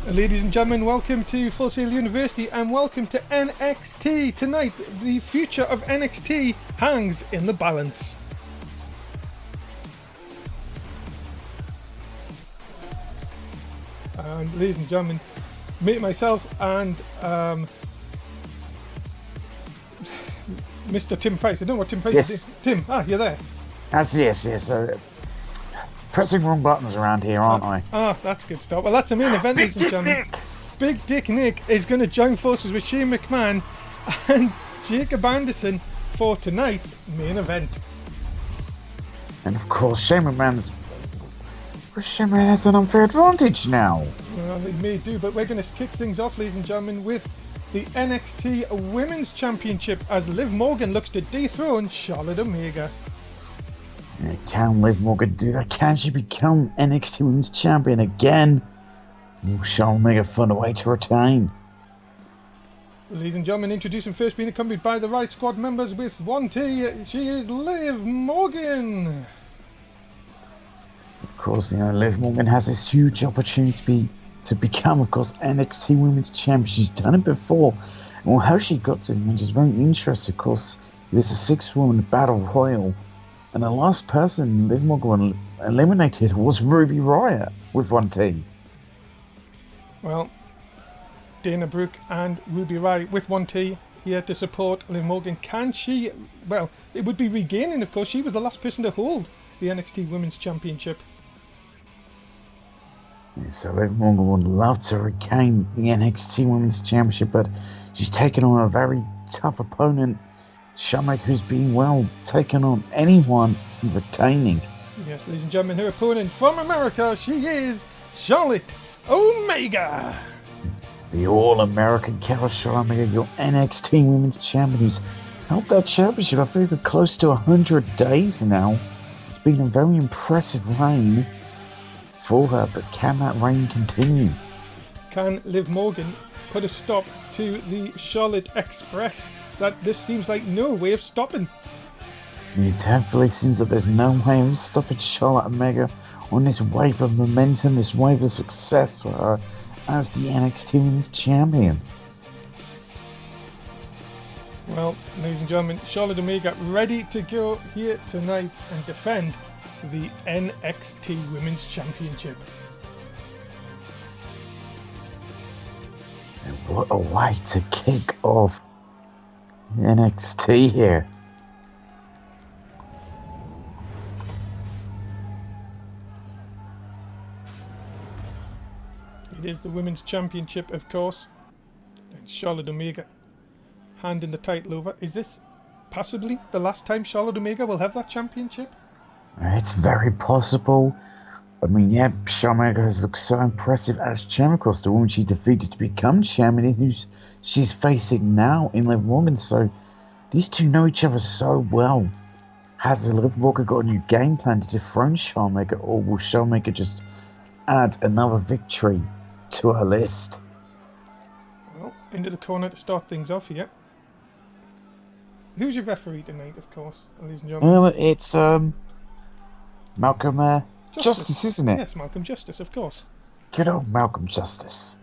Ladies and gentlemen, welcome to Full Sail University and welcome to NXT. Tonight, the future of NXT hangs in the balance. And ladies and gentlemen, me, myself and Mr. Tim Price. I don't know what Tim Price is. Tim, you're there. Yes. Pressing wrong buttons around here, aren't I? That's good stuff. Well, that's the main event, ladies and gentlemen. Big Dick Nick is going to join forces with Shane McMahon and Jacob Anderson for tonight's main event. And of course, Shane McMahon has an unfair advantage now. Well, it may do, but we're going to kick things off, ladies and gentlemen, with the NXT Women's Championship as Liv Morgan looks to dethrone Charlotte Omega. Can Liv Morgan do that? Can she become NXT Women's Champion again? Will Charlotte Omega find a way to retain? Ladies and gentlemen, introducing first, being accompanied by the Right Squad members with 1T, she is Liv Morgan. Of course, Liv Morgan has this huge opportunity to become, of course, NXT Women's Champion. She's done it before. Well, how she got to this match is very interesting. Of course, it was a 6-woman battle royal. And the last person Liv Morgan eliminated was Ruby Riott with 1T. Well, Dana Brooke and Ruby Riott with 1T here to support Liv Morgan. Can she... Well, it would be regaining, of course. She was the last person to hold the NXT Women's Championship. Yeah, so Liv Morgan would love to regain the NXT Women's Championship, but she's taken on a very tough opponent. Charlotte, who's been taken on anyone retaining. Yes, ladies and gentlemen, her opponent from America, she is Charlotte Omega. The All-American Charlotte Omega, your NXT Women's Champion, who's held that championship, I think, for close to 100 days now. It's been a very impressive reign for her, but can that reign continue? Can Liv Morgan put a stop to the Charlotte Express that this seems like no way of stopping? It definitely seems that there's no way of stopping Charlotte Omega on this wave of momentum, this wave of success for her as the NXT Women's Champion. Well, ladies and gentlemen, Charlotte Omega ready to go here tonight and defend the NXT Women's Championship. And what a way to kick off NXT here. It is the Women's Championship, of course. And Charlotte Omega handing the title over. Is this possibly the last time Charlotte Omega will have that championship? It's very possible. I mean, yeah, Charlotte Omega has looked so impressive as champion. Of course, the woman she defeated to become champion, who's she's facing now in Liv Morgan. So these two know each other so well. Has Liv Morgan got a new game plan to dethrone Charlotte Omega, or will Charlotte Omega just add another victory to her list? Well, into the corner to start things off here. Who's your referee tonight, of course, ladies and gentlemen? Well, it's Malcolm Justice, isn't it? Yes, Malcolm Justice, of course. Good old Malcolm Justice.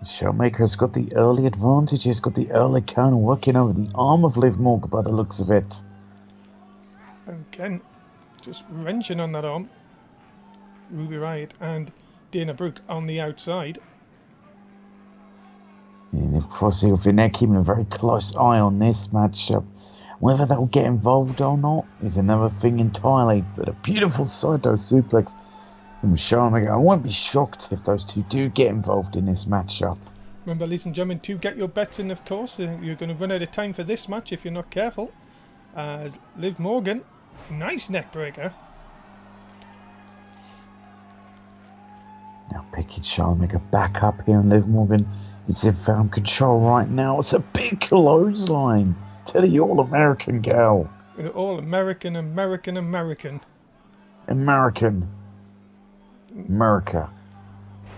Showmaker has got the early advantage. He's got the early corner working over the arm of Liv Morgan by the looks of it. Again, just wrenching on that arm. Ruby Riott and Dana Brooke on the outside. And of course, they're keeping a very close eye on this matchup. Whether they'll get involved or not is another thing entirely. But a beautiful Saito suplex from Charlotte. I won't be shocked if those two do get involved in this matchup. Remember, ladies and gentlemen, to get your bets in, of course. You're going to run out of time for this match if you're not careful. As Liv Morgan, nice neck breaker. Now picking Charlotte back up here, and Liv Morgan is in firm control right now. It's a big clothesline to the All-American gal. All-American, American. America.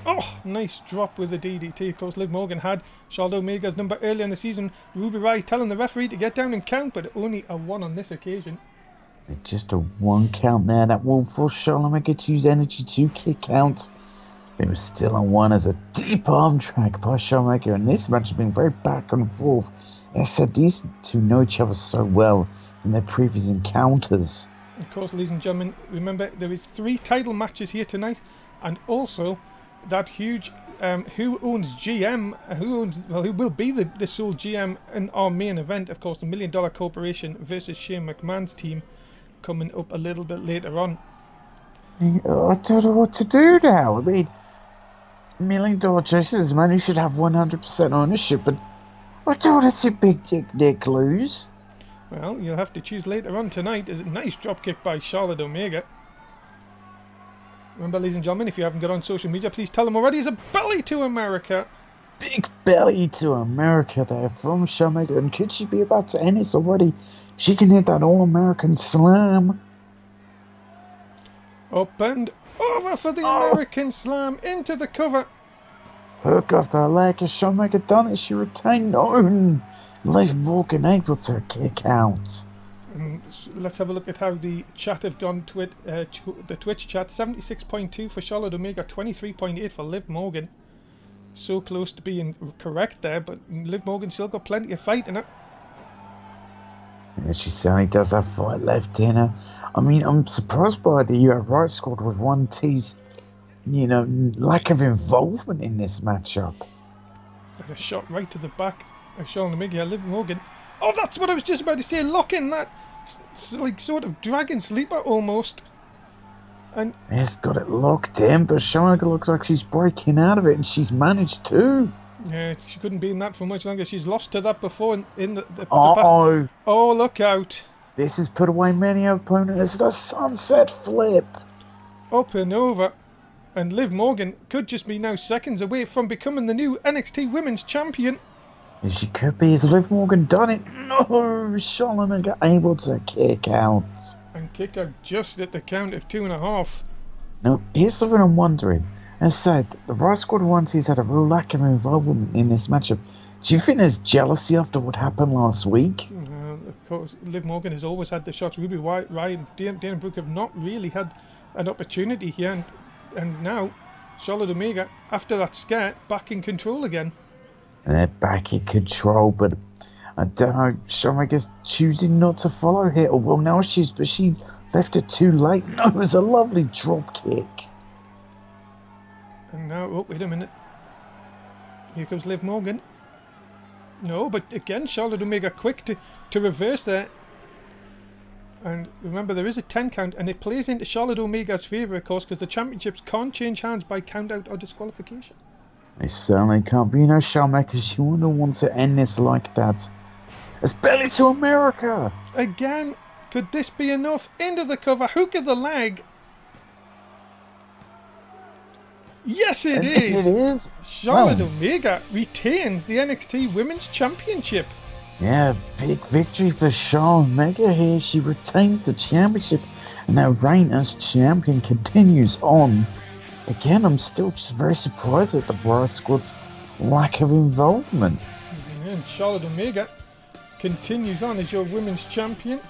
Oh, nice drop with the DDT. Of course, Liv Morgan had Charlotte Omega's number earlier in the season. Ruby Riott telling the referee to get down and count, but only a 1 on this occasion. Just a 1 count there. That will force Charlotte Omega to use energy to kick out It was still on one as a deep arm drag by Showmaker, and this match has been very back and forth. As said, these two know each other so well in their previous encounters. Of course, ladies and gentlemen, remember there is 3 title matches here tonight, and also that huge who owns GM, who will be the sole GM in our main event, of course, the $1 Million Corporation versus Shane McMahon's team, coming up a little bit later on. I don't know what to do now. I mean, $1 Million Jason is a man who should have 100% ownership, but I don't want to see Big Dick Nick lose. Well, you'll have to choose later on tonight. Is a nice dropkick by Charlotte Omega. Remember, ladies and gentlemen, if you haven't got on social media, please tell them already. It's a belly to America. Big belly to America there from Showmaker, and could she be about to end this already? She can hit that All-American Slam. Up and over for the American Slam into the cover. Hook off the leg as Showmaker done it. She retained. No, Liv Morgan able to kick out. Let's have a look at how the chat have gone. The Twitch chat, 76.2 for Charlotte Omega, 23.8 for Liv Morgan. So close to being correct there, but Liv Morgan still got plenty of fight in it. Yeah, she certainly does have fight left in her. I mean, I'm surprised by the Right squad with 1T's, lack of involvement in this matchup. And a shot right to the back of Charlotte Omega, Liv Morgan. Oh, that's what I was just about to say. Lock in that, like, sort of dragon sleeper almost. And it's got it locked in, but Showmaker looks like she's breaking out of it, and she's managed to. Yeah, she couldn't be in that for much longer. She's lost to that before in the past. Oh, look out. This has put away many opponents. It's the sunset flip. Up and over. And Liv Morgan could just be now seconds away from becoming the new NXT Women's Champion. And she could be. Has Liv Morgan done it? No, Charlotte able to kick out. And kick out just at the count of 2.5. Now, here's something I'm wondering. As said, the Right Squad has had a real lack of involvement in this matchup. Do you think there's jealousy after what happened last week? Of course, Liv Morgan has always had the shots. Ruby Ryan, Dana Brooke have not really had an opportunity here. And now, Charlotte Omega, after that scare, back in control again. And they're back in control, but I don't know. Showmaker's choosing not to follow here. Well, now she left it too late. No, it was a lovely drop kick. And now, oh, wait a minute. Here comes Liv Morgan. No, but again, Charlotte Omega quick to reverse there. And remember, there is a 10 count, and it plays into Charlotte Omega's favour, of course, because the championships can't change hands by count out or disqualification. They certainly can't. But Showmaker, she wouldn't want to end this like that. It's belly to America. Again, could this be enough? Into the cover, hook of the leg. Yes, it is. It is. Charlotte Omega retains the NXT Women's Championship. Yeah, big victory for Charlotte Omega here. She retains the championship, and her reign as champion continues on. Again, I'm still just very surprised at the Right Squad's lack of involvement. And Charlotte Omega continues on as your women's champion.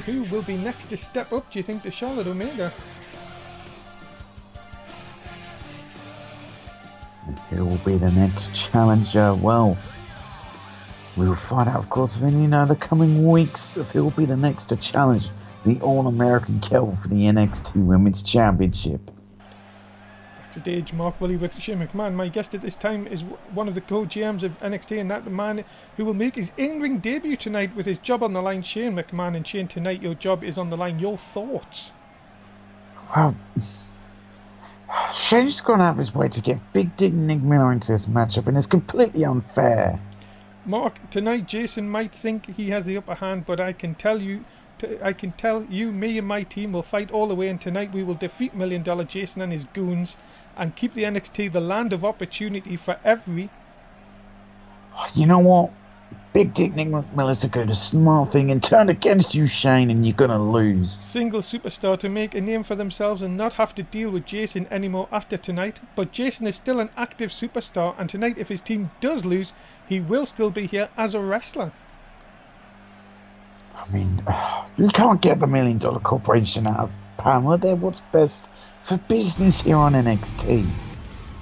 Who will be next to step up, do you think, to Charlotte Omega? Who will be the next challenger? Well, we'll find out, of course, within the coming weeks of who will be the next to challenge the All-American Girl for the NXT Women's Championship. Backstage, Mark Willie with Shane McMahon. My guest at this time is one of the co-GMs of NXT, and that the man who will make his in-ring debut tonight with his job on the line, Shane McMahon. And Shane, tonight your job is on the line. Your thoughts? Well, Shane's going to have his way to get Big Dick Nick Miller into this matchup, and it's completely unfair. Mark, tonight Jason might think he has the upper hand, but I can tell you, me and my team will fight all the way, and tonight we will defeat $1 Million Jason and his goons and keep the NXT the land of opportunity for every... You know what? Big Dick Nick McMillan's going to do the smart thing and turn against you, Shane, and you're going to lose. Single superstar to make a name for themselves and not have to deal with Jason anymore after tonight. But Jason is still an active superstar, and tonight if his team does lose, he will still be here as a wrestler. I mean, we can't get the $1 Million Corporation out of Pamela. They're what's best for business here on NXT.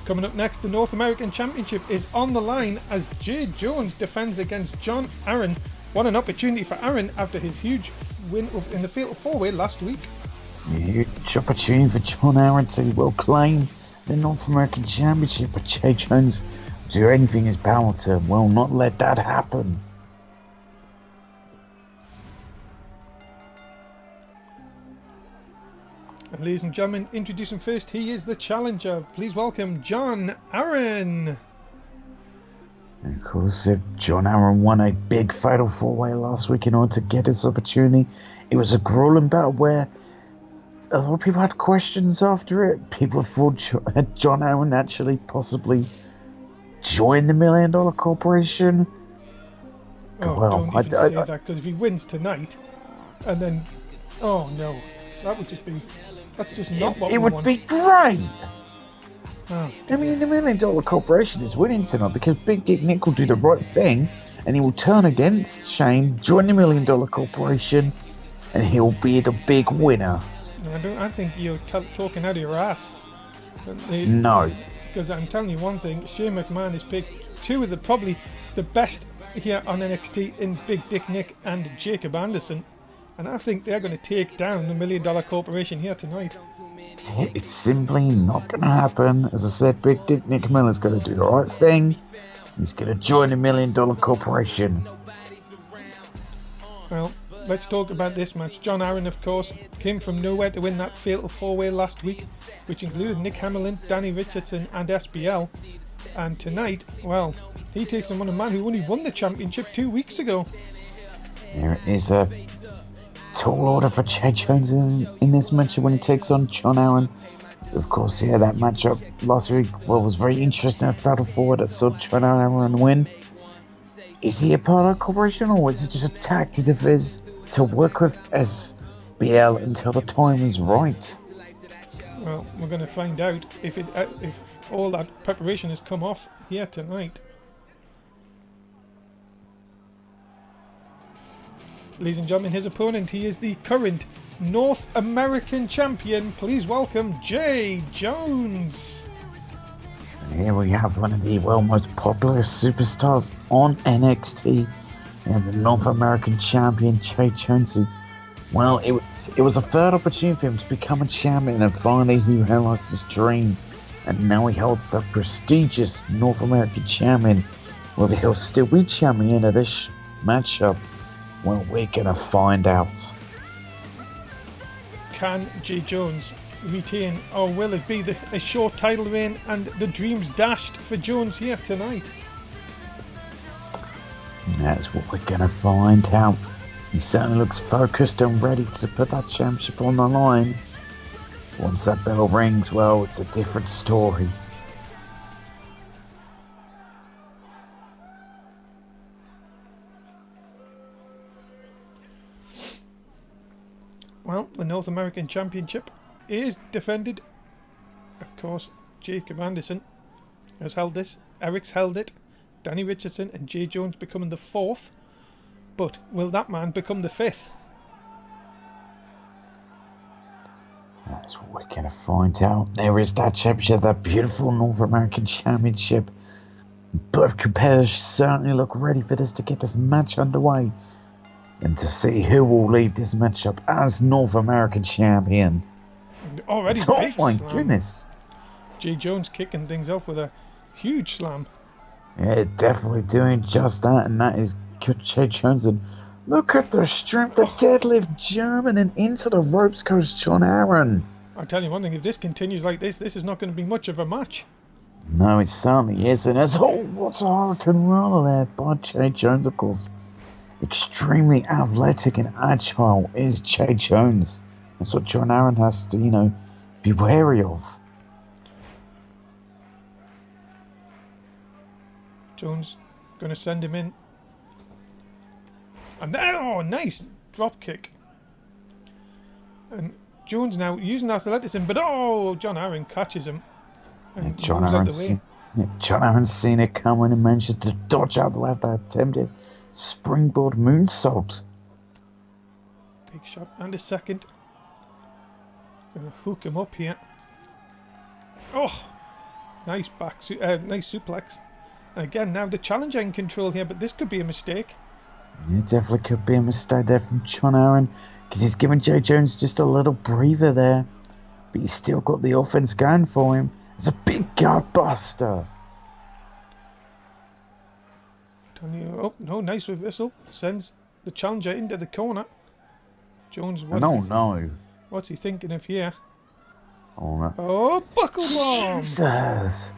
Coming up next, the North American Championship is on the line as Jay Jones defends against John Aaron. What an opportunity for Aaron after his huge win in the Fatal 4-Way last week. Huge opportunity for John Aaron to claim the North American Championship, but Jay Jones will do anything in his power to not let that happen. And ladies and gentlemen, introducing first, he is the challenger. Please welcome John Aaron. And of course, John Aaron won a big Fatal 4-Way last week in order to get this opportunity. It was a grueling battle where a lot of people had questions after it. People thought John Aaron actually possibly joined the $1 Million Oh, Corporation. don't even say that, because if he wins tonight, and then, oh no, that would just be, that's just not what we want. It would be great. Oh, I mean, the $1 Million Corporation is winning tonight because Big Dick Nick will do the right thing and he will turn against Shane, join the $1 Million Corporation, and he'll be the big winner. I think you're talking out of your ass. No. Because I'm telling you one thing, Shane McMahon has picked two of probably the best here on NXT in Big Dick Nick and Jacob Anderson. And I think they're going to take down the $1 Million Corporation here tonight. It's simply not going to happen. As I said, Big Dick Nick Miller's going to do the right thing. He's going to join the $1 Million Corporation. Well, let's talk about this match. John Aaron, of course, came from nowhere to win that Fatal 4-Way last week, which included Nick Hammerlin, Danny Richardson and SBL. And tonight, well, he takes on a man who only won the championship 2 weeks ago. There is a tall order for Jay Jones in this match when he takes on John Aaron. Of course, that matchup last week was very interesting. I Fatal 4-Way that saw John Aaron win. Is he a part of the corporation, or is it just a tactic of his to work with SBL until the time is right? Well, we're going to find out if all that preparation has come off here tonight. Ladies and gentlemen, his opponent, he is the current North American champion. Please welcome Jay Jones. And here we have one of the most popular superstars on NXT, and the North American champion, Jay Jones. Well, it was a third opportunity for him to become a champion, and finally he realized his dream, and now he holds the prestigious North American champion. Whether he'll still be champion of this matchup, well, we're gonna find out. Can Jay Jones retain, or will it be a short title reign and the dreams dashed for Jones here tonight? That's what we're gonna find out. He certainly looks focused and ready to put that championship on the line. Once that bell rings, well, it's a different story. Well, the North American Championship is defended. Of course, Jacob Anderson has held this. Eric's held it. Danny Richardson and Jay Jones becoming the fourth. But will that man become the fifth? That's what we're going to find out. There is that championship, that beautiful North American Championship. Both competitors certainly look ready for this to get this match underway. And to see who will leave this matchup as North American champion. Already oh my goodness. Jay Jones kicking things off with a huge slam. Yeah, definitely doing just that, and that is Jay Jones. And look at the strength, the deadlift German, and into the ropes goes John Aaron. I'll tell you one thing, if this continues like this is not going to be much of a match. No, it certainly isn't. What's a hurricane roller there by Jay Jones, of course. Extremely athletic and agile is Jay Jones. That's what John Aaron has to, be wary of. Jones going to send him in. And nice drop kick. And Jones now using athleticism, but John Aaron catches him. And John Aaron's seen it coming and manages to dodge out the way of that attempted springboard moonsault. shot and a second. Gonna hook him up here. Oh, nice nice suplex. And again, now the challenger in control here, but this could be a mistake. It definitely could be a mistake there from John Aaron, because he's given Jay Jones just a little breather there. But he's still got the offense going for him. It's a big gut buster. Oh, no, nice reversal. Sends the challenger into the corner. Jones, what's he thinking of here? Oh, buckle bomb! Jesus!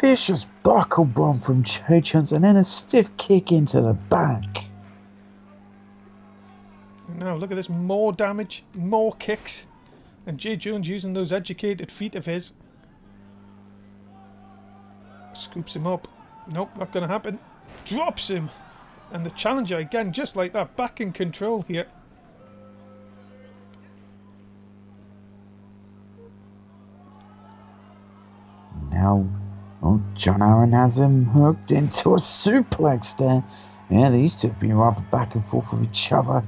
Vicious buckle bomb from Jay Jones and then a stiff kick into the back. Now look at this, more damage, more kicks. And Jay Jones using those educated feet of his. Scoops him up. Nope, not going to happen. Drops him. And the challenger again, just like that, back in control here. Now, John Aaron has him hooked into a suplex there. Yeah, these two have been rather back and forth with each other.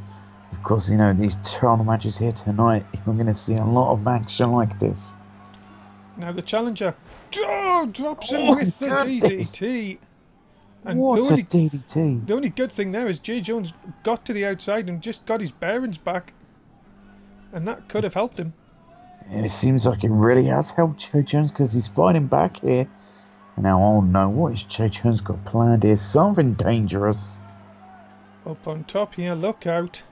Of course, these title matches here tonight, you're going to see a lot of action like this. Now the challenger drops him with the DDT. And what a DDT. The only good thing there is Jay Jones got to the outside and just got his bearings back. And that could have helped him. And it seems like it really has helped Jay Jones because he's fighting back here. And now, oh no, what has Jay Jones got planned here? Something dangerous. Up on top here, look out.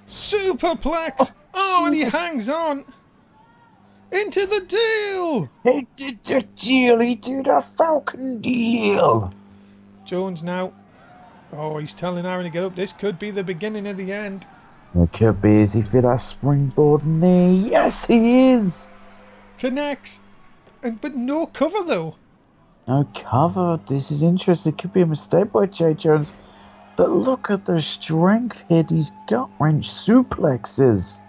Superplex! Oh, and he hangs on! Into the deal! He did the deal, he did a Falcon deal! Jones now. Oh, he's telling Aaron to get up. This could be the beginning of the end. It could be. Is he for that springboard knee? Yes, he is! Connects. But no cover, though. No cover. This is interesting. It could be a mistake by Jay Jones. But look at the strength here. These gut-wrench suplexes.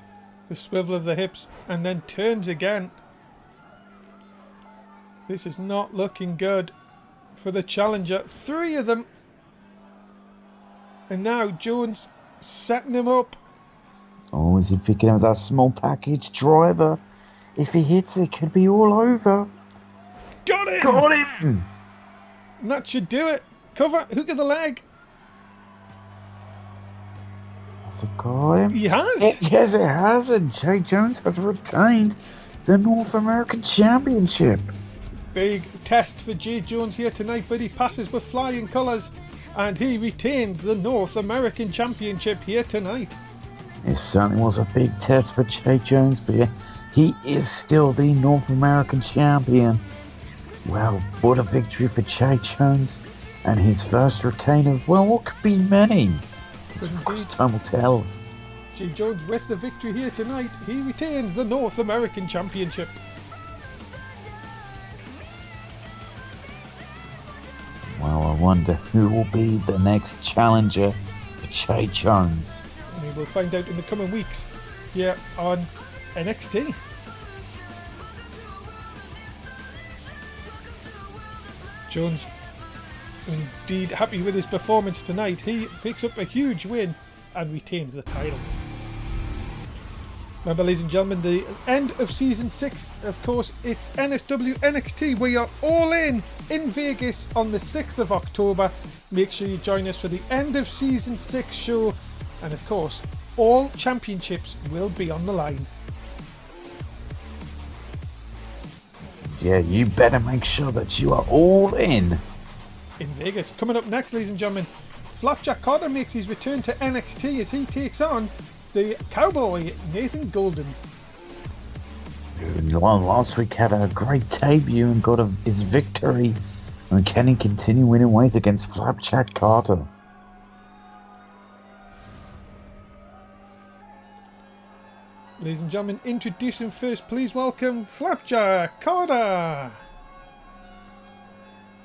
The swivel of the hips. And then turns again. This is not looking good for the challenger. 3 of them. And now Jones setting him up. Oh, is he thinking of that small package driver? If he hits it, could be all over. Got him! Got him! And that should do it. Cover, hook of the leg. Has it got him? He has? Yes, it has. And Jay Jones has retained the North American Championship. Big test for Jay Jones here tonight, but he passes with flying colours. And he retains the North American Championship here tonight. It certainly was a big test for Jay Jones, but yeah, he is still the North American Champion. Well, what a victory for Jay Jones and his first retain of, well, what could be many. Of course, time will tell. Jay Jones with the victory here tonight. He retains the North American Championship. Well, I wonder who will be the next challenger for Jay Jones. And we will find out in the coming weeks here on NXT. Jones indeed happy with his performance tonight. He picks up a huge win and retains the title. Remember, ladies and gentlemen, the end of Season 6, of course, it's NSW NXT. We are all in Vegas on the 6th of October. Make sure you join us for the end of Season 6 show. And of course, all championships will be on the line. Yeah, you better make sure that you are all in Vegas. Coming up next, ladies and gentlemen, Flapjack Carter makes his return to NXT as he takes on the Cowboy Nathan Golden. Well, last week had a great debut and got his victory. And can he continue winning ways against Flapjack Carter? Ladies and gentlemen, introducing first, please welcome Flapjack Carter.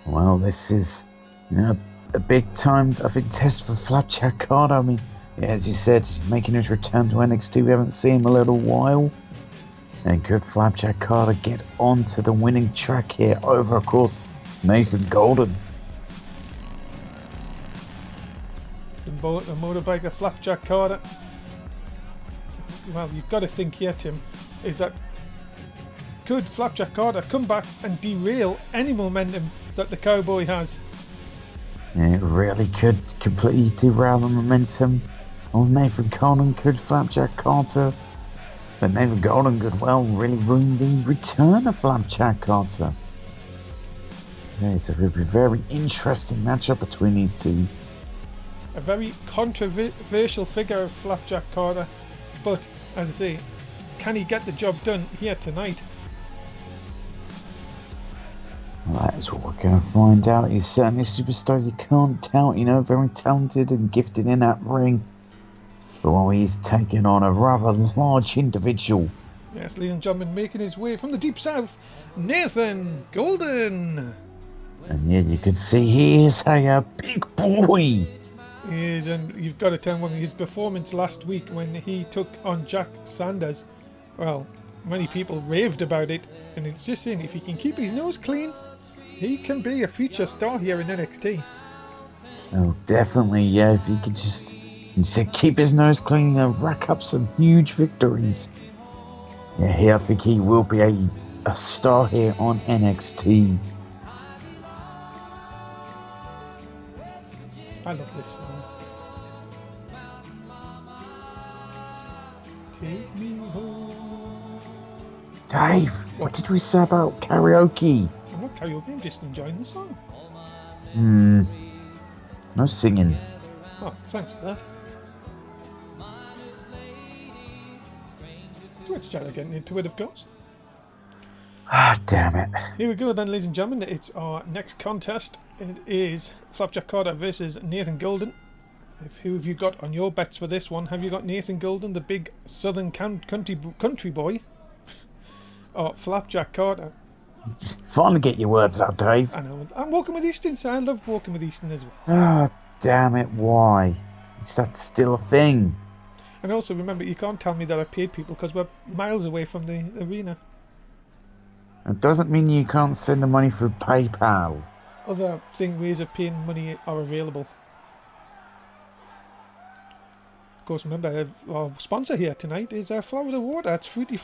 Well, this is a big time, I think, test for Flapjack Carter. I mean, as you said, making his return to NXT, we haven't seen him a little while. And could Flapjack Carter get onto the winning track here over, of course, Nathan Golden? The the motorbiker Flapjack Carter. Well, you've got to think here, Tim, is that could Flapjack Carter come back and derail any momentum that the Cowboy has? It really could completely derail the momentum of Nathan Golden, could Flapjack Carter. But Nathan Golden could well really ruin the return of Flapjack Carter. Yeah, so it will be a very interesting matchup between these two. A very controversial figure of Flapjack Carter, but as I say, can he get the job done here tonight? Well, that is what we're going to find out. He's certainly a superstar you can't doubt, very talented and gifted in that ring. But while he's taking on a rather large individual. Yes, ladies and gentlemen, making his way from the deep south, Nathan Golden. And yeah, you can see he is a big boy. He is, and you've got to tell him his performance last week when he took on Jack Sanders. Well, many people raved about it, and it's just saying if he can keep his nose clean, he can be a future star here in NXT. Oh, definitely, yeah. If he could just keep his nose clean and rack up some huge victories. Yeah, I think he will be a star here on NXT. I love this song. Take me home. Dave, what did we say about karaoke? I'm not karaoke, I'm just enjoying the song. No singing. Oh, thanks for that. Let's try getting into it, of course. Ah, damn it. Here we go then, ladies and gentlemen. It's our next contest. It is Flapjack Carter versus Nathan Golden. Who have you got on your bets for this one? Have you got Nathan Golden, the big southern country boy? Or Flapjack Carter? Finally get your words out, Dave. I know. I'm walking with Easton, so I love walking with Easton as well. Ah, damn it, why? Is that still a thing? And also remember, you can't tell me that I paid people because we're miles away from the arena. It doesn't mean you can't send the money through PayPal. Other ways of paying money are available. Of course, remember, our sponsor here tonight is Florida Water. It's fruity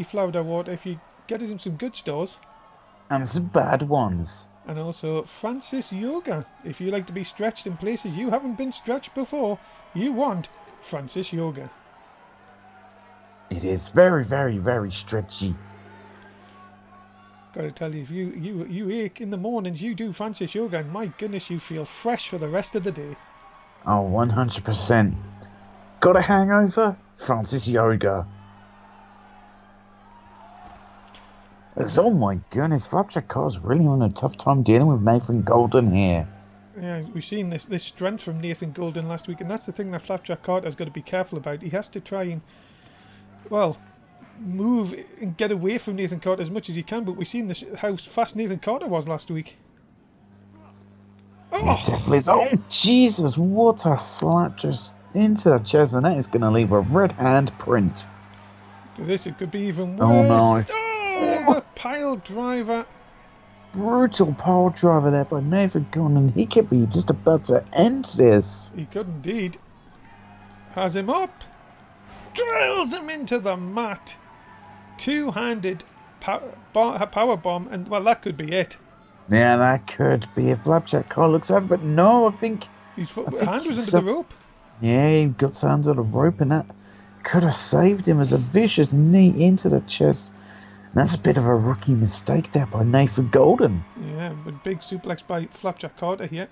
Florida Water if you get it in some good stores. And some bad ones. And also Francis Yoga. If you like to be stretched in places you haven't been stretched before, you want Francis Yoga. It is very, very, very stretchy. Gotta tell you, if you ache in the mornings, you do Francis Yoga, and my goodness, you feel fresh for the rest of the day. Oh, 100%. Got a hangover? Francis Yoga. Oh my goodness, Flapjack Carter's really on a tough time dealing with Nathan Golden here. Yeah, we've seen this strength from Nathan Golden last week, and that's the thing that Flapjack Carter's got to be careful about. He has to try and, well, move and get away from Nathan Carter as much as he can, but we've seen how fast Nathan Carter was last week. Oh, it definitely is. Oh, Jesus, what a slap just into the chest, and that is going to leave a red hand print. It could be even worse. Oh, no. Oh, the pile driver. Brutal pile driver there by Nathan Golden. He could be just about to end this. He could indeed. Has him up. Drills him into the mat. Two-handed power bomb, and well, that could be it. Yeah, that could be if Flapjack Carter looks over, but no, I think His hand was under the rope. Yeah, he got his hands on the rope, and that could have saved him as a vicious knee into the chest. And that's a bit of a rookie mistake there by Nathan Golden. Yeah, but big suplex by Flapjack Carter here.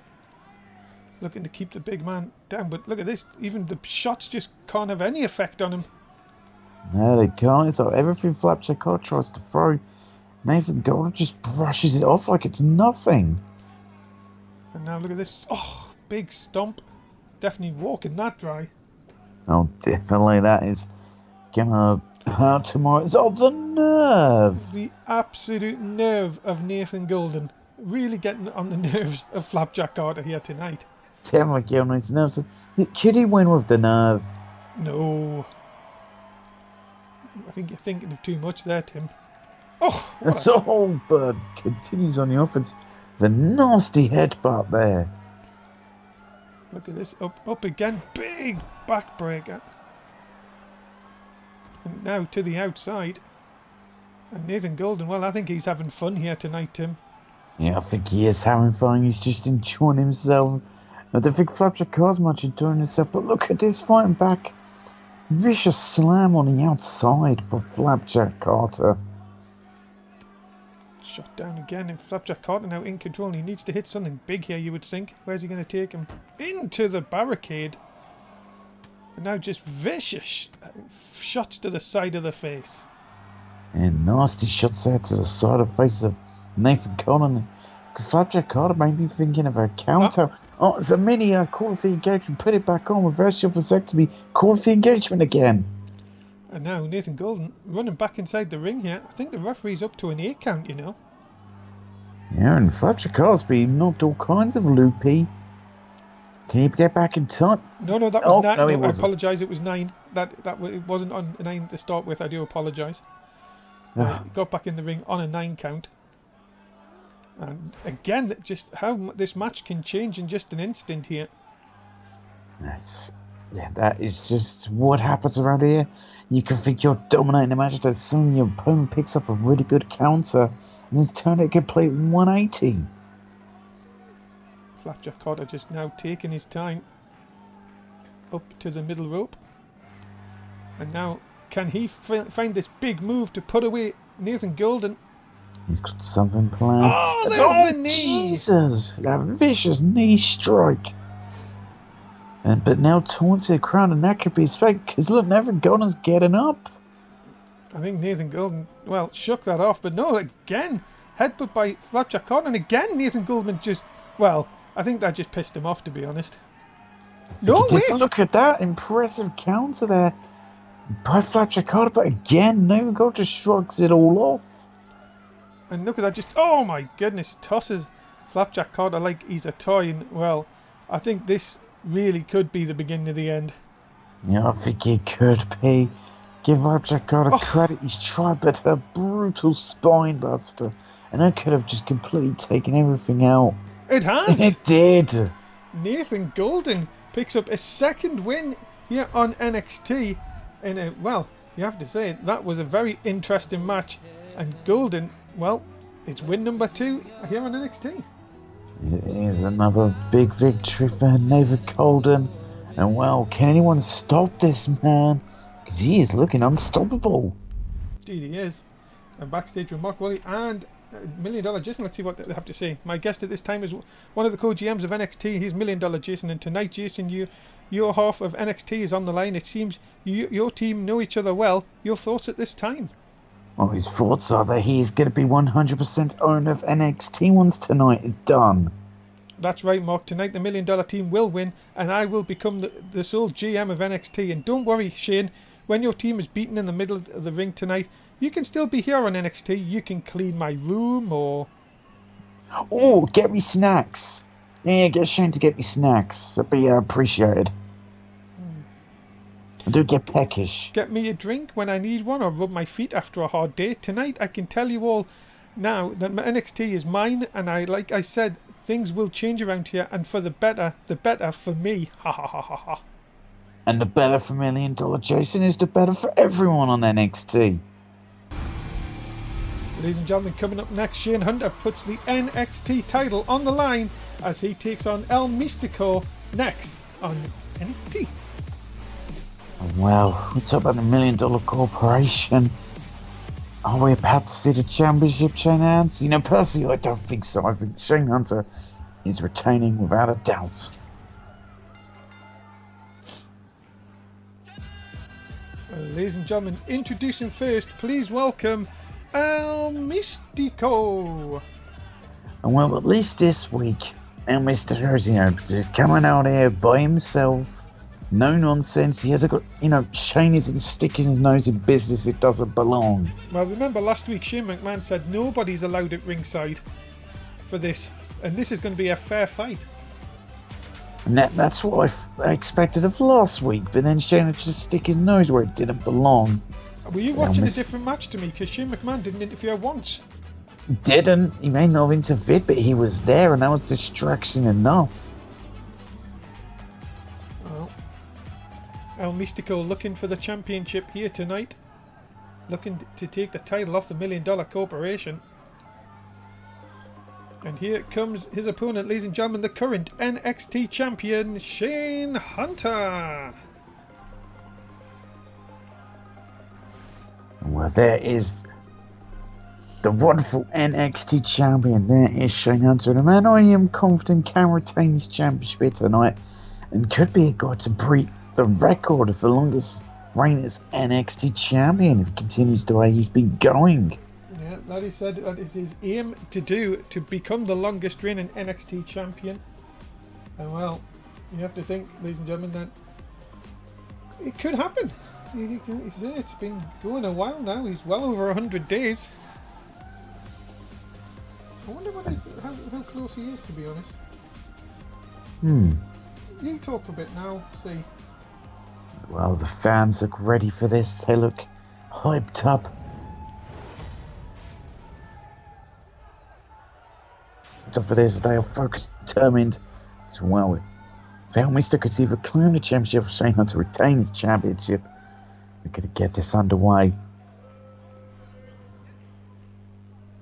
Looking to keep the big man down, but look at this. Even the shots just can't have any effect on him. No, they can't. So everything Flapjack Carter tries to throw, Nathan Golden just brushes it off like it's nothing. And now look at this. Oh, big stomp. Definitely walking that dry. Oh, definitely. That is gonna hurt tomorrow. Oh, the nerve. The absolute nerve of Nathan Golden. Really getting on the nerves of Flapjack Carter here tonight. Definitely getting on his nerves. Could he win with the nerve? No. I think you're thinking of too much there, Tim. Oh! So, Bird continues on the offense. The nasty headbutt there. Look at this. Up again. Big backbreaker. And now to the outside. And Nathan Golden, well, I think he's having fun here tonight, Tim. Yeah, I think he is having fun. He's just enjoying himself. I don't think Flapjack Carter's much enjoying himself, but look at this fighting back. Vicious slam on the outside for Flapjack Carter. Shot down again, and Flapjack Carter now in control. And he needs to hit something big here, you would think. Where's he going to take him? Into the barricade. And now just vicious shots to the side of the face. And nasty shots out to the side of the face of Nathan Golden. Flapjack Carter may be thinking of a counter. Oh, it's a mini call of the engagement. Put it back on. Reverse your vasectomy. Call of the engagement again. And now Nathan Golden running back inside the ring here. I think the referee's up to an 8 count, you know. Yeah, and Flapjack Carter's being knocked all kinds of loopy. Can he get back in time? No, that was 9. No, I apologise, it was 9. It wasn't on 9 to start with. I do apologise. He got back in the ring on a 9 count. And again, just how this match can change in just an instant here. That is just what happens around here. You can think you're dominating the match, then suddenly your opponent picks up a really good counter and it's turned a complete 180. Flapjack Carter just now taking his time up to the middle rope. And now, can he find this big move to put away Nathan Golden? He's got something planned. Oh, there's the knee! Jesus! That vicious knee strike. But now taunted crown, and that could be his fate, because look, Nathan Golden's getting up. I think Nathan Golden, well, shook that off, but no, again, headbutt by Flapjack Carter, and again Nathan Golden just, well, I think that just pissed him off, to be honest. No, wait! Look at that impressive counter there by Flapjack Carter, but again, Nathan Golden just shrugs it all off. And look at that, just, oh my goodness, tosses Flapjack Carter like he's a toy, and, well, I think this really could be the beginning of the end. Yeah, I think it could be. Give Flapjack Carter credit, he's tried, but a brutal spine buster, and that could have just completely taken everything out. It has! It did! Nathan Golden picks up a second win here on NXT, and well, you have to say, that was a very interesting match, and Golden, well, it's win number 2 here on NXT. It is another big victory for Nathan Golden. And well, can anyone stop this man? Because he is looking unstoppable. Indeed he is. And backstage with Mark Woolley and $1 Million Jason. Let's see what they have to say. My guest at this time is one of the co-GMs of NXT. He's $1 Million Jason. And tonight, Jason, your half of NXT is on the line. It seems your team know each other well. Your thoughts at this time? Well, his thoughts are that he's going to be 100% owner of NXT once tonight is done. That's right, Mark. Tonight the $1 Million team will win, and I will become the sole GM of NXT. And don't worry, Shane, when your team is beaten in the middle of the ring tonight, you can still be here on NXT. You can clean my room or... Oh, get me snacks. Yeah, get Shane to get me snacks. That'd be appreciated. I do get peckish. Get me a drink when I need one, or rub my feet after a hard day. Tonight, I can tell you all now that NXT is mine, and like I said, things will change around here, and for the better for me. Ha ha ha ha ha. And the better for $1 Million Jason is the better for everyone on NXT. Ladies and gentlemen, coming up next, Shane Hunter puts the NXT title on the line as he takes on El Mystico next on NXT. Well, we talk about the $1 Million Corporation. Are we about to see the championship Shane Hunter? You know, personally, I don't think so. I think Shane Hunter is retaining without a doubt. Ladies and gentlemen, introducing first, please welcome El Mystico. And well, at least this week, El Mystico's, just coming out here by himself. No nonsense. He hasn't got, Shane isn't sticking his nose in business it doesn't belong. Well, remember last week Shane McMahon said nobody's allowed at ringside for this. And this is going to be a fair fight. And that's what I expected of last week. But then Shane would just stick his nose where it didn't belong. Were you watching a different match to me? Because Shane McMahon didn't interfere once. Didn't. He may not have interfered, but he was there and that was distraction enough. Mystico looking for the championship here tonight. Looking to take the title off the $1 Million Corporation. And here comes his opponent, ladies and gentlemen, the current NXT champion, Shane Hunter. Well, there is the wonderful NXT champion. There is Shane Hunter. The man I am confident can retain his championship tonight and could be a guy to break the record of the longest reigning as NXT champion if he continues the way he's been going. Yeah, that is said that is his aim to become the longest reigning NXT champion. And well, you have to think, ladies and gentlemen, that it could happen. It's been going a while now. He's well over 100 days. I wonder how close he is, to be honest. You talk a bit now, see. Well, the fans look ready for this. They look hyped up. So for this, they are focused, determined to, well, if El Mister could either claim the championship or Shane Hunter retain his championship, we're going to get this underway.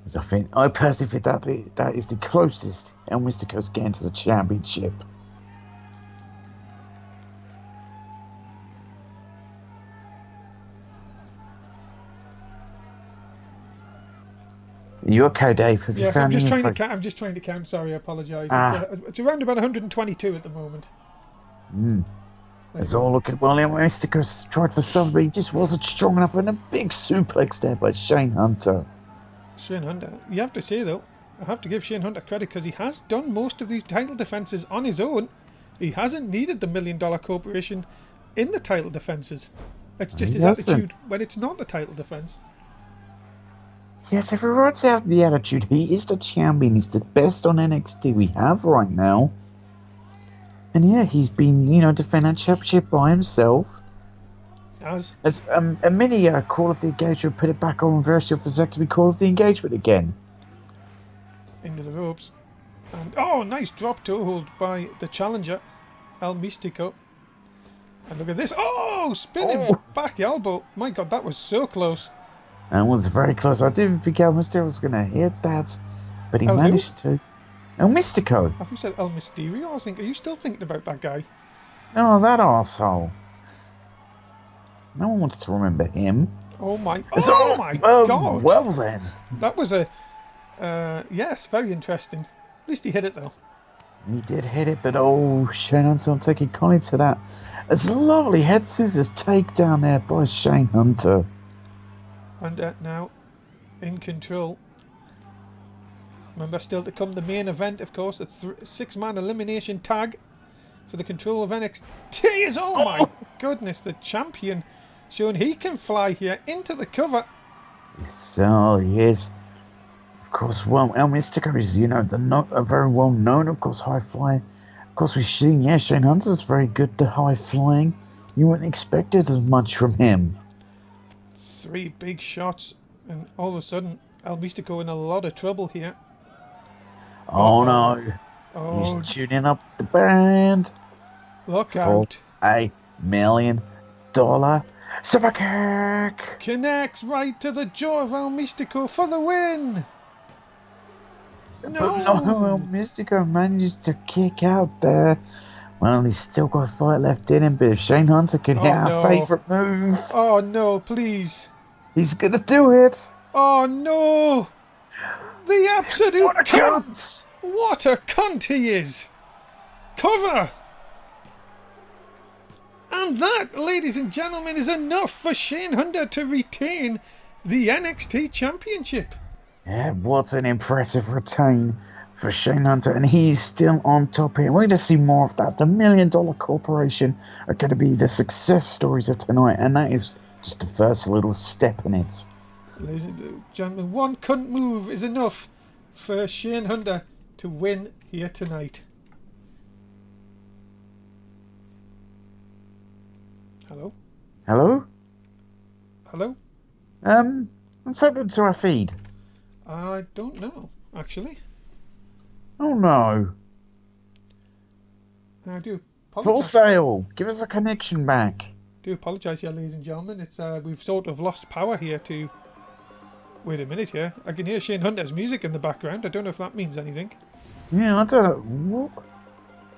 As I personally think that is the closest El Mystico's getting to the championship. Are you okay, Dave? Have you found I'm just trying to count. Sorry, I apologise. It's around about 122 at the moment. It's all looking well. El Mystico's tried for something, but he just wasn't strong enough. And a big suplex there by Shane Hunter. Shane Hunter, you have to say though, I have to give Shane Hunter credit because he has done most of these title defences on his own. He hasn't needed the $1 Million Corporation in the title defences. It's just his attitude when it's not the title defence. Yes, everyone's out the attitude. He is the champion. He's the best on NXT we have right now. And yeah, he's been, defending that championship by himself. As a mini Call of the Engagement put it back on virtual vasectomy Call of the Engagement again. Into the ropes. And nice drop toe hold by the challenger, El Mystico. And look at this. Spinning back elbow. My God, that was so close. That was very close. I didn't think El Mystico was going to hit that, but he managed to. El Mystico. I thought you said El Mysterio. I think, are you still thinking about that guy? No, that arsehole. No one wanted to remember him. Oh my God. Well then. That was yes, very interesting. At least he hit it though. He did hit it, but Shane Hunter taking kindly to that. It's a lovely head scissors takedown there by Shane Hunter. And now in control. Remember, still to come the main event, of course, the 6-man elimination tag for the control of NXT is, my goodness, the champion showing he can fly here into the cover. So he is. Of course, well, El Mystico is, a very well known, of course, high flyer. Of course, we've seen, Shane Hunter's very good to high flying. You wouldn't expect it as much from him. 3 big shots, and all of a sudden, El Mystico in a lot of trouble here. Oh no. He's tuning up the band. Look out. $1 million superkick. Connects right to the jaw of El Mystico for the win. But no, El Mystico managed to kick out there. Well, he's still got a fight left in him, but if Shane Hunter can hit our favourite move. Oh no, please. He's going to do it. Oh no. The absolute What a cunt! What a cunt he is! Cover! And that, ladies and gentlemen, is enough for Shane Hunter to retain the NXT Championship. Yeah, what an impressive retain for Shane Hunter, and he's still on top here. We're going to see more of that. The $1 Million Corporation are going to be the success stories of tonight, and that is just the first little step in it. Ladies and gentlemen, one cunt move is enough for Shane Hunter to win here tonight. Hello? Hello? Hello? What's happened to our feed? I don't know, actually. Oh no. I do apologize. Full sale. Give us a connection back. Do apologise here, ladies and gentlemen. It's we've sort of lost power here to... Wait a minute here. I can hear Shane Hunter's music in the background. I don't know if that means anything. Yeah, I don't know.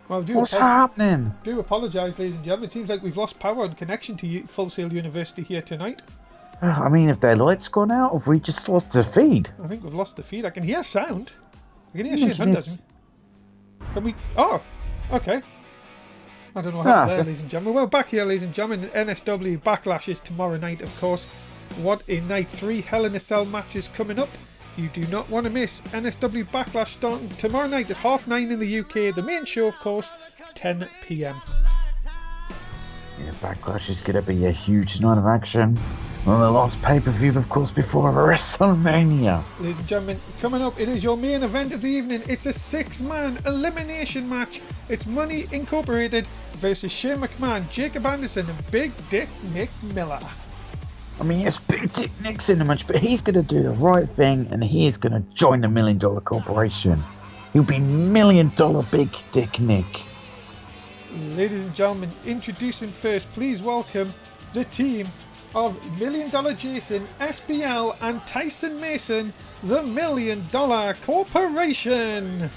Well, What's happening? Do apologise, ladies and gentlemen. It seems like we've lost power and connection to Full Sail University here tonight. I mean, if their light's gone out, have we just lost the feed? I think we've lost the feed. I can hear sound. I can hear Shane Hunter's. Can we... Oh, okay. I don't know what happened there, ladies and gentlemen. Well, back here, ladies and gentlemen. NSW Backlash is tomorrow night, of course. What a night. 3 Hell in a Cell matches coming up. You do not want to miss NSW Backlash starting tomorrow night at 9:30 in the UK. The main show, of course, 10 p.m. Yeah, Backlash is going to be a huge night of action. Well, the last pay-per-view, of course, before WrestleMania. Ladies and gentlemen, coming up, it is your main event of the evening. It's a 6-man elimination match. It's Money Incorporated versus Shane McMahon, Jacob Anderson, and Big Dick Nick Miller. I mean, yes, Big Dick Nick's in the match, but he's going to do the right thing, and he is going to join the $1 Million Corporation. He'll be $1 Million Big Dick Nick. Ladies and gentlemen, introducing first, please welcome the team of $1 Million Jason, SBL, and Tyson Mason, the $1 Million Corporation.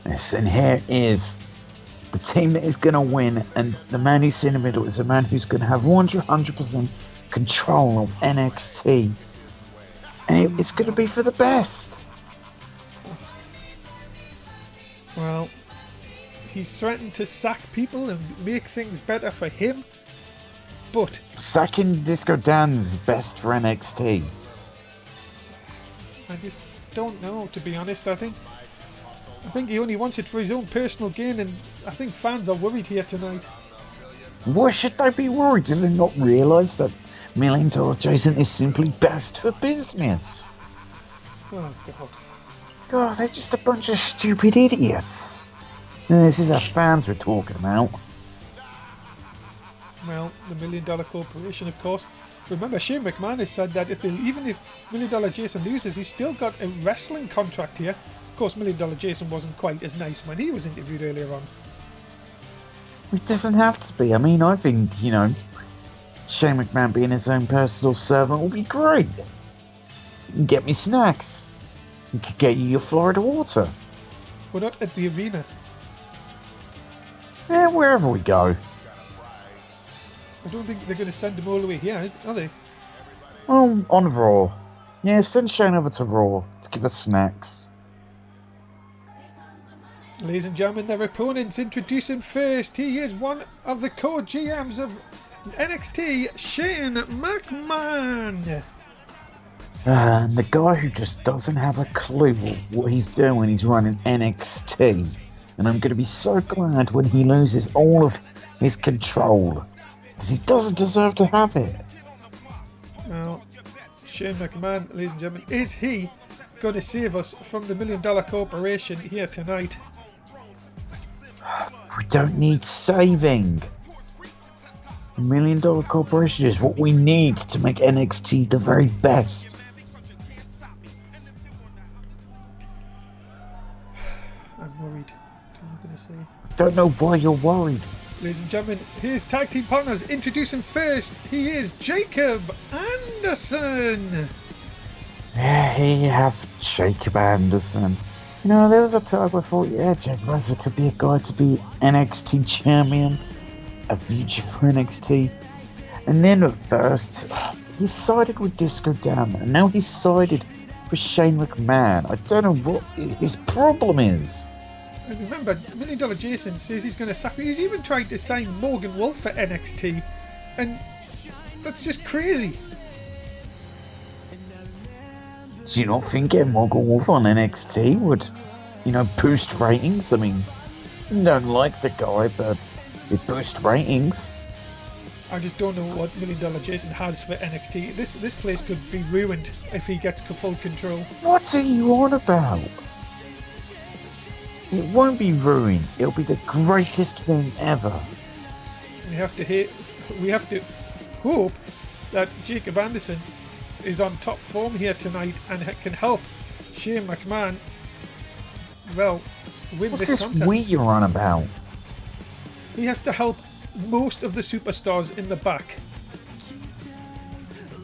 Yes, and here is the team that is going to win, and the man who's in the middle is a man who's going to have 100% control of NXT. And it's going to be for the best. Well, he's threatened to sack people and make things better for him, but... Sacking Disco Dan's best for NXT. I just don't know, to be honest. I think he only wants it for his own personal gain, and I think fans are worried here tonight. Why should they be worried? Do they not realise that $1 Million Jason is simply best for business? Oh, God. God, they're just a bunch of stupid idiots. And this is our fans we're talking about. Well, the $1 Million Corporation, of course. Remember, Shane McMahon has said that even if $1 Million Jason loses, he's still got a wrestling contract here. Of course, $1 Million Jason wasn't quite as nice when he was interviewed earlier on. It doesn't have to be. I mean, I think, Shane McMahon being his own personal servant will be great. You can get me snacks. You could get you your Florida water. We're not at the arena. Yeah, wherever we go. I don't think they're going to send him all the way here, are they? Well, on Raw. Yeah, send Shane over to Raw to give us snacks. Ladies and gentlemen, their opponents, introducing first. He is one of the core GMs of NXT, Shane McMahon. And the guy who just doesn't have a clue what he's doing when he's running NXT. And I'm going to be so glad when he loses all of his control. Because he doesn't deserve to have it. Now, Shane McMahon, ladies and gentlemen, is he going to save us from the $1 Million Corporation here tonight? We don't need saving. $1 Million Corporation is what we need to make NXT the very best. I'm worried. What am I going to say? I don't know why you're worried. Ladies and gentlemen, his tag team partners, introducing first. He is Jacob Anderson. Yeah, here you have Jacob Anderson. There was a time I thought, Jacob Anderson could be a guy to be NXT champion, a future for NXT. And then at first, he sided with Disco Dan, and now he's sided with Shane McMahon. I don't know what his problem is. And remember, $1 Million Jason says he's going to sack. He's even tried to sign Morgan Wolf for NXT, and that's just crazy. Do you not think getting Morgan Wolf on NXT would, boost ratings? I mean, I don't like the guy, but it boosts ratings. I just don't know what $1 Million Jason has for NXT. This place could be ruined if he gets full control. What are you on about? It won't be ruined. It'll be the greatest thing ever. We have to hope that Jacob Anderson is on top form here tonight and can help Shane McMahon, win What's this this contest. we you're on about? He has to help most of the superstars in the back.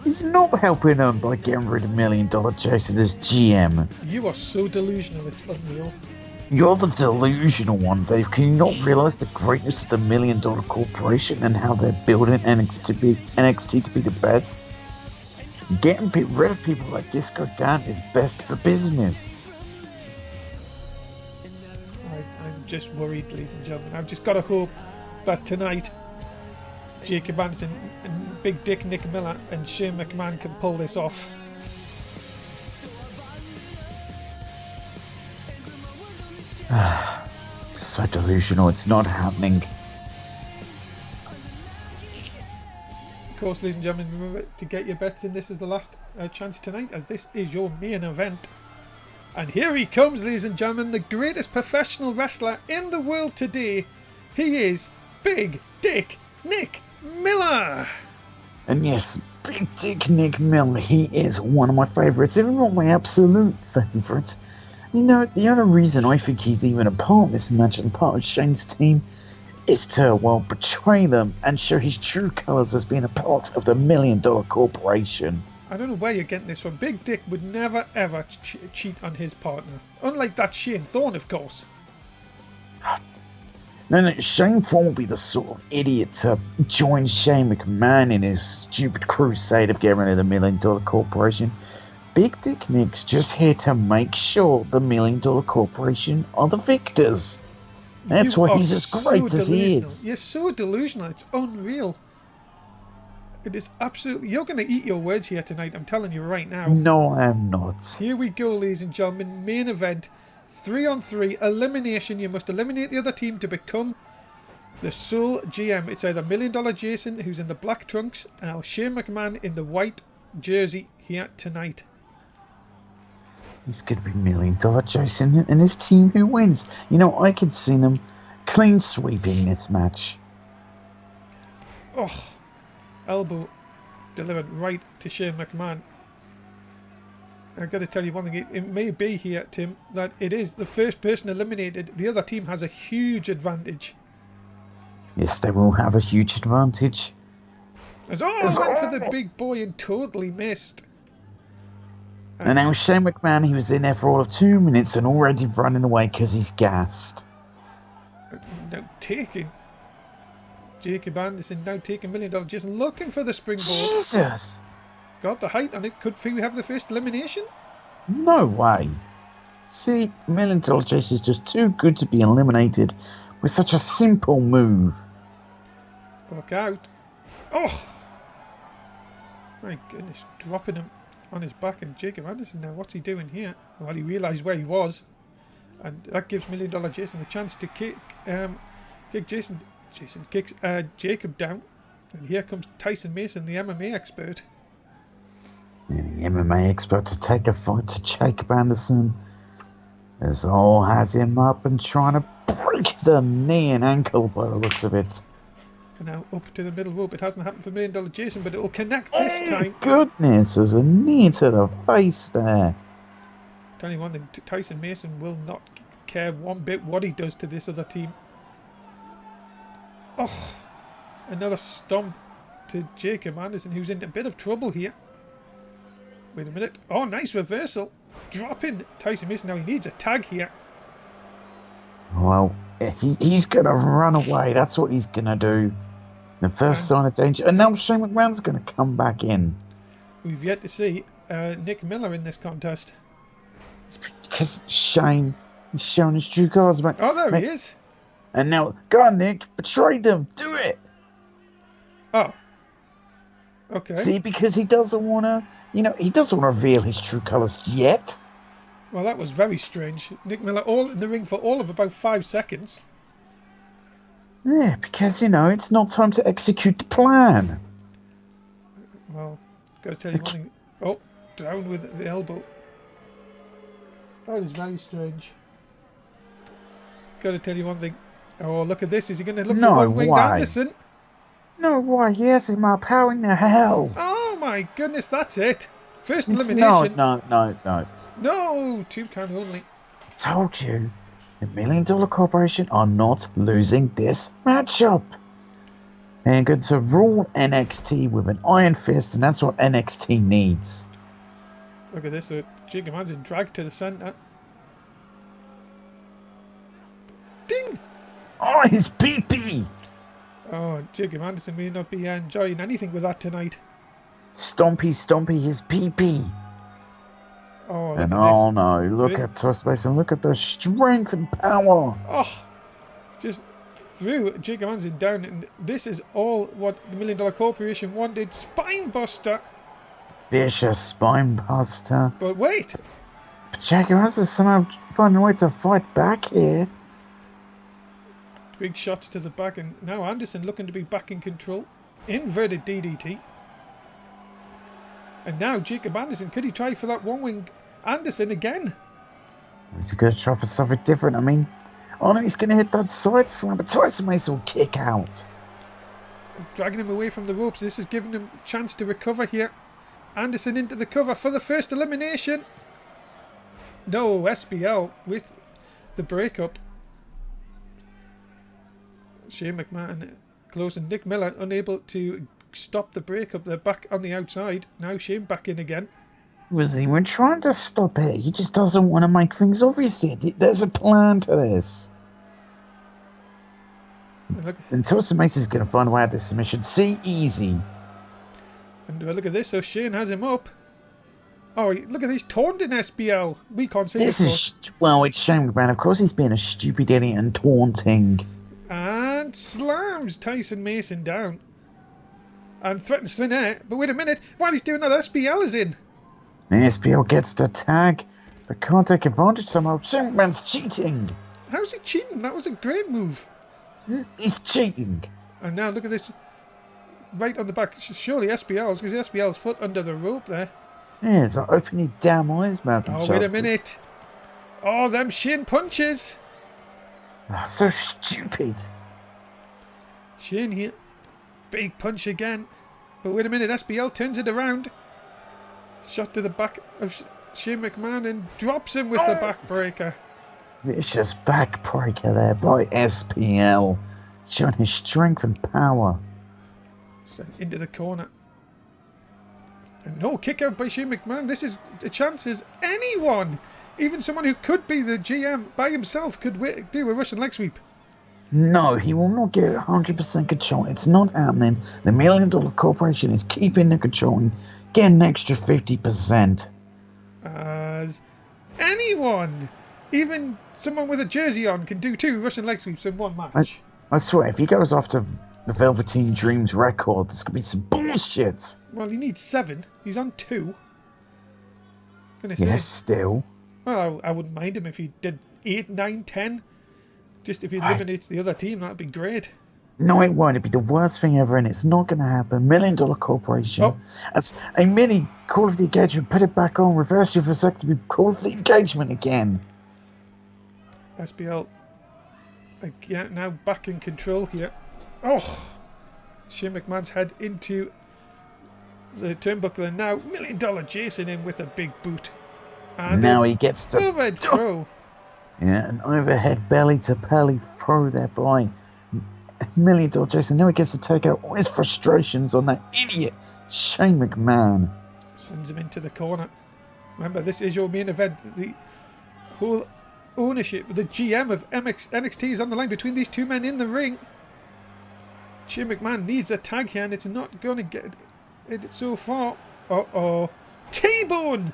He's not helping them by getting rid of $1 Million Jason as GM. You are so delusional, it's unreal. You're the delusional one, Dave. Can you not realise the greatness of the $1 Million Corporation and how they're building NXT to be the best? Getting rid of people like Disco Dan is best for business. I'm just worried, ladies and gentlemen. I've just got to hope that tonight Jacob Anderson and Big Dick Nick Miller and Shane McMahon can pull this off. So delusional, it's not happening. Of course, ladies and gentlemen, remember to get your bets in. This is the last chance tonight, as this is your main event. And here he comes, ladies and gentlemen, the greatest professional wrestler in the world today. He is Big Dick Nick Miller. And yes, Big Dick Nick Miller, he is one of my favourites, if not my absolute favourite. You know, the only reason I think he's even a part of this match and part of Shane's team is to, well, betray them and show his true colours as being a part of the $1 Million Corporation. I don't know where you're getting this from. Big Dick would never ever cheat on his partner. Unlike that Shane Thorne, of course. No, Shane Thorne will be the sort of idiot to join Shane McMahon in his stupid crusade of getting rid of the $1 Million Corporation. Big Dick Nick's just here to make sure the $1 Million Corporation are the victors. That's why he's as great as he is. You're so delusional, it's unreal. It is absolutely... You're going to eat your words here tonight, I'm telling you right now. No, I'm not. Here we go, ladies and gentlemen. Main event. 3-on-3 elimination. You must eliminate the other team to become the sole GM. It's either $1 Million Jason, who's in the black trunks, or Shane McMahon in the white jersey here tonight. It's going to be $1 Million Jason and his team who wins. You know, I could see them clean sweeping this match. Oh, elbow delivered right to Shane McMahon. I've got to tell you one thing. It may be here, Tim, that it is the first person eliminated. The other team has a huge advantage. Yes, they will have a huge advantage. Went for the big boy and totally missed. And now Shane McMahon, he was in there for all of 2 minutes and already running away because he's gassed. Now taking Jacob Anderson, now taking $1 Million Jason, looking for the springboard. Jesus! Got the height on it. Could we have the first elimination? No way. See, $1 Million Jason is just too good to be eliminated with such a simple move. Look out. Oh! My goodness, dropping him on his back. And Jacob Anderson now, what's he doing here? Well, he realised where he was. And that gives $1 Million Jason the chance to kick Jason. Jason kicks Jacob down. And here comes Tyson Mason, the MMA expert. And the MMA expert to take a fight to Jacob Anderson. As all has him up and trying to break the knee and ankle by the looks of it. And now up to the middle rope. It hasn't happened for $1 Million Jason, but it will connect this time. Goodness, there's a knee to the face there. Tell you one thing, Tyson Mason will not care one bit what he does to this other team. Oh, another stomp to Jacob Anderson, who's in a bit of trouble here. Wait a minute. Oh, nice reversal. Dropping Tyson Mason. Now he needs a tag here. Well, he's going to run away. That's what he's going to do. The first sign of danger. And now Shane McMahon's going to come back in. We've yet to see Nick Miller in this contest. It's because Shane is showing his true colours. Oh, there he is. And now, go on, Nick. Betray them. Do it. Oh. Okay. See, because he doesn't want to, he doesn't want to reveal his true colours yet. Well, that was very strange. Nick Miller all in the ring for all of about 5 seconds. Yeah, because, it's not time to execute the plan. Well, got to tell you one thing. Oh, down with the elbow. That is very strange. Got to tell you one thing. Oh, look at this. Is he going to look for one-winged Anderson? No, why? He has him up. How in the hell? Oh, my goodness. That's it. First elimination. No. No, 2 count only. I told you. The $1 Million Corporation are not losing this matchup. And going to rule NXT with an iron fist, and that's what NXT needs. Look at this. Jacob Anderson dragged to the centre. Ding! Oh, his pee-pee! Oh, Jacob Anderson may not be enjoying anything with that tonight. Stompy, his pee-pee. Oh, look and at oh this. no, look at Toss Mason, look at the strength and power. Oh, just threw Jacob Anderson down, and this is all what the $1 Million Corporation wanted. Spine buster. Vicious spine buster. But wait. But Jacob Anderson somehow finding a way to fight back here. Big shots to the back, and now Anderson looking to be back in control. Inverted DDT. And now Jacob Anderson, could he try for that one-winged Anderson again? He's going to try for something different. I mean, oh no, he's going to hit that side slam, but Tyson Mason will kick out. Dragging him away from the ropes. This is giving him a chance to recover here. Anderson into the cover for the first elimination. No, SBL with the breakup. Shane McMahon close, and Nick Miller unable to stop the breakup. They're back on the outside. Now Shane back in again. Was even trying to stop it. He just doesn't want to make things obvious yet. There's a plan to this. And Tyson Mason's going to find a way out of this submission. See, easy. And look at this. So Shane has him up. Oh, look at these taunting SBL. We can't see this. Well, it's Shane McMahon. Of course he's being a stupid idiot and taunting. And slams Tyson Mason down. And threatens thin air. But wait a minute. While he's doing that, SBL is in. And SBL gets the tag. But can't take advantage somehow. Shane McMahon's cheating. How's he cheating? That was a great move. He's cheating. And now look at this. Right on the back. Surely SBL's, because SBL's foot under the rope there. Yeah, it's like open your damn eyes, Malcolm. Oh, wait a minute. Oh, them shin punches. Oh, so stupid. Shane here. Big punch again. But wait a minute, SBL turns it around. Shot to the back of Shane McMahon and drops him with the backbreaker. Vicious backbreaker there by SPL. Showing his strength and power. Sent into the corner. And no, kick out by Shane McMahon. This is a chance as anyone, even someone who could be the GM by himself, could do a Russian leg sweep. No, he will not get 100% control. It's not happening. The $1 Million Corporation is keeping the control and getting an extra 50%. As anyone, even someone with a jersey on, can do 2 Russian leg sweeps in one match. I swear, if he goes after the Velveteen Dreams record, there's going to be some bullshit. Well, he needs 7. He's on 2. Yes, still. Well, I wouldn't mind him if he did 8, 9, 10. Just if he eliminates the other team, that'd be great. No, it won't. It'd be the worst thing ever, and it's not going to happen. $1 Million Corporation. Oh. That's a mini Call of the Engagement. Put it back on. Reverse your vasectomy. Call of the Engagement again. SBL again, now back in control here. Oh! Shane McMahon's head into the turnbuckle, and now $1 Million Jason in with a big boot. And now he gets to overhead throw. Yeah, an overhead belly to belly throw there by $1 Million Jason. Now he gets to take out all his frustrations on that idiot Shane McMahon. Sends him into the corner. Remember, this is your main event. The whole ownership, the GM of NXT is on the line between these two men in the ring. Shane McMahon needs a tag here, and it's not going to get it so far. Uh-oh. T-bone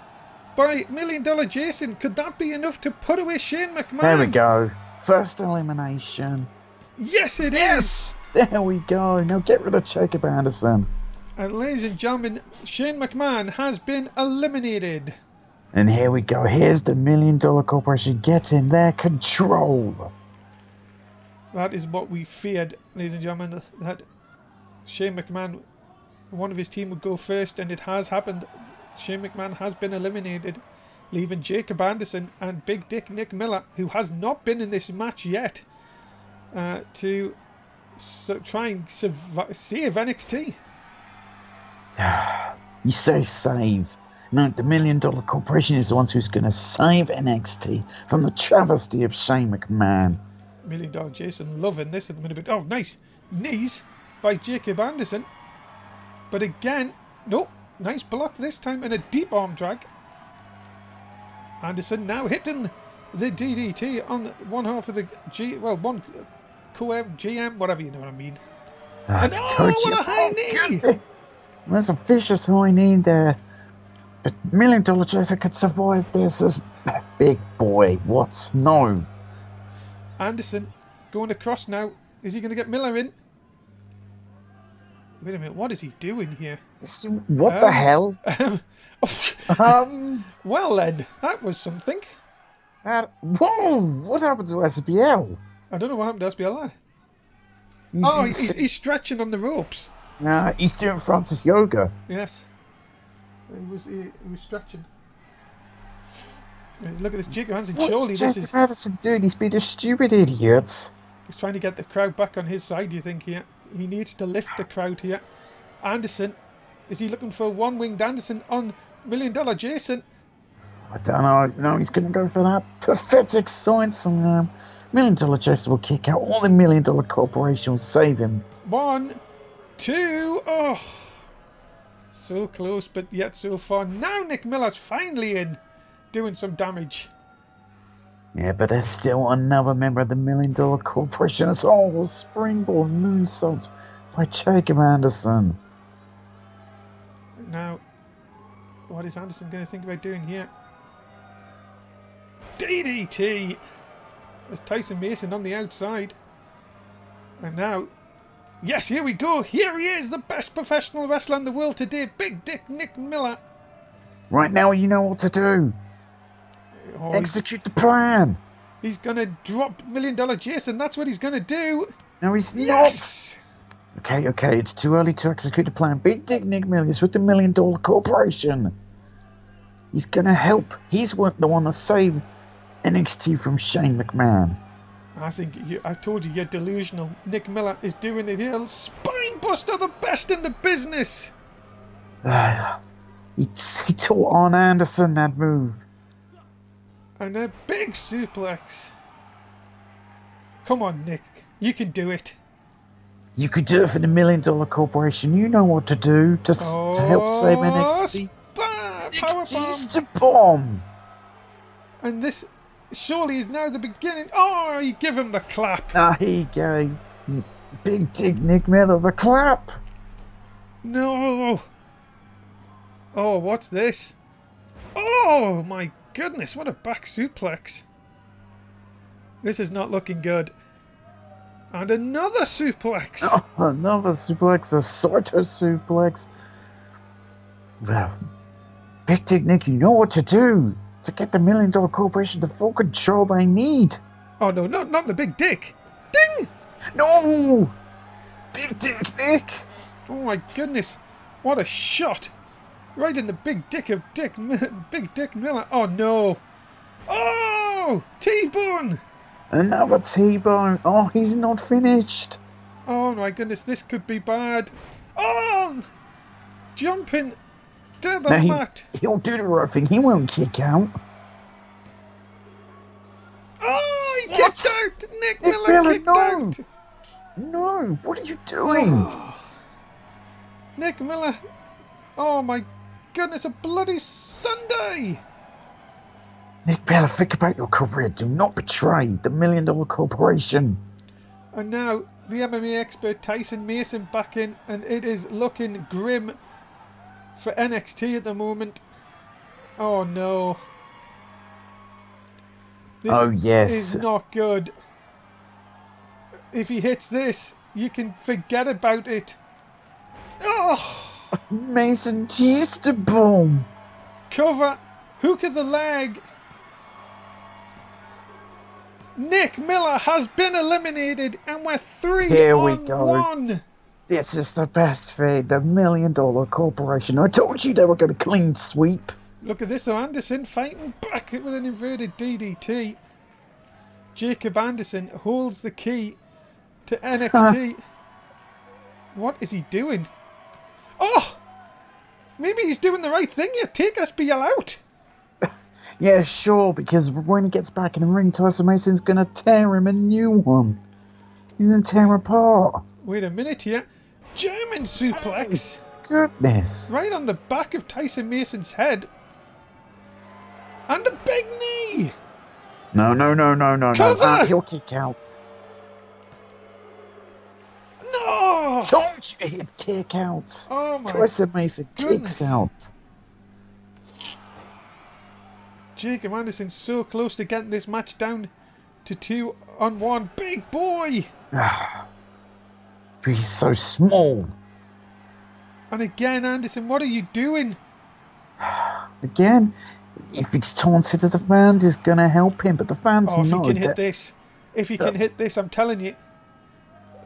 by $1 Million Jason. Could that be enough to put away Shane McMahon? There we go. First elimination. Yes, it is. There we go. Now get rid of Jacob Anderson. And ladies and gentlemen, Shane McMahon has been eliminated. And here we go. Here's the $1 Million Corporation getting their control. That is what we feared, ladies and gentlemen, that Shane McMahon, one of his team, would go first, and it has happened. Shane McMahon has been eliminated, leaving Jacob Anderson and Big Dick Nick Miller, who has not been in this match yet, to try and save NXT. You say save. No, the $1 Million Corporation is the ones who's going to save NXT from the travesty of Shane McMahon. $1 Million Jason loving this at the minute. Oh, nice. Knees. by Jacob Anderson. But again, nope, nice block this time and a deep arm drag. Anderson now hitting the DDT on one half of the one GM, whatever, you know what I mean. And what a high knee! Goodness. There's a vicious high knee there. But $1 Million Jason could survive this as big boy. What? No. Anderson going across now. Is he going to get Miller in? Wait a minute, what is he doing here? What the hell? Well then, that was something. Whoa! What happened to SBL? I don't know what happened to SBL there. He's stretching on the ropes. Nah, he's doing Francis yoga. Yes. He was stretching. Look at this Jacob Anderson. Surely this is... Anderson doing? He's being a stupid idiot. He's trying to get the crowd back on his side, do you think, here? He needs to lift the crowd here. Anderson, is he looking for one-winged Anderson on $1 Million Jason? I don't know. No, he's going to go for that pathetic science slam. $1 Million Jason will kick out. All the $1 Million Corporation will save him. 1, 2, oh. So close, but yet so far. Now Nick Miller's finally in, doing some damage. Yeah, but there's still another member of the $1 Million Corporation. It's all a springboard moonsault by Jacob Anderson. Now, what is Anderson going to think about doing here? DDT! There's Tyson Mason on the outside. And now, yes, here we go. Here he is, the best professional wrestler in the world today. Big Dick Nick Miller. Right now, you know what to do. Execute the plan. He's going to drop $1 Million Jason. That's what he's going to do. No, he's not. Okay. It's too early to execute the plan. Big Dick Nick Miller is with the $1 Million Corporation. He's going to help. He's the one that saved NXT from Shane McMahon. I told you, you're delusional. Nick Miller is doing it. He'll spine buster, the best in the business. He taught Arn Anderson that move. And a big suplex. Come on, Nick. You can do it. You could do it for the $1 Million Corporation. You know what to do to help save NXT. NXT's the bomb. And this surely is now the beginning. Oh, he give him the clap. He gave Big Dick Nick Miller the clap. No. Oh, what's this? Oh, my goodness, what a back suplex. This is not looking good. And another suplex. Oh, another suplex, a Saito suplex. Well, Big Dick Nick, you know what to do to get the $1 Million Corporation the full control they need. Oh, no, not the Big Dick. Ding! No! Big Dick Nick! Oh, my goodness. What a shot. Right in the big dick of Big Dick Miller. Oh, no. Oh! T-bone! Another T-bone. Oh, he's not finished. Oh, my goodness. This could be bad. Oh! Jumping to the mat. He'll do the right thing. He won't kick out. Oh, he kicked out. Nick Miller kicked out. No, what are you doing? Oh. Nick Miller. Oh, my goodness, a bloody Sunday. Nick Miller, think about your career. Do not betray the $1 Million Corporation. And now the MMA expert Tyson Mason back in, and it is looking grim for NXT at the moment. Oh no. This is not good. If he hits this, you can forget about it. Oh! Mason teased the boom. Cover. Hook of the leg. Nick Miller has been eliminated, and we're 3-on-1. This is the best thing. The $1 Million Corporation. I told you they were going to clean sweep. Look at this. Anderson fighting back with an inverted DDT. Jacob Anderson holds the key to NXT. What is he doing? Oh! Maybe he's doing the right thing here. Take SBL out. Yeah, sure, because when he gets back in the ring, Tyson Mason's going to tear him a new one. He's going to tear him apart. Wait a minute here. German suplex. Goodness. Right on the back of Tyson Mason's head. And the big knee. No. Cover. He'll kick out. No. Told you he'd kick out. Oh my Tyson Mason goodness. kicks out. Jacob Anderson's so close to getting this match down to 2-on-1. Big boy. He's so small. And again, Anderson, what are you doing? Again, if he's taunted to the fans, it's going to help him. But the fans If know he can hit that... this. If he can hit this, I'm telling you.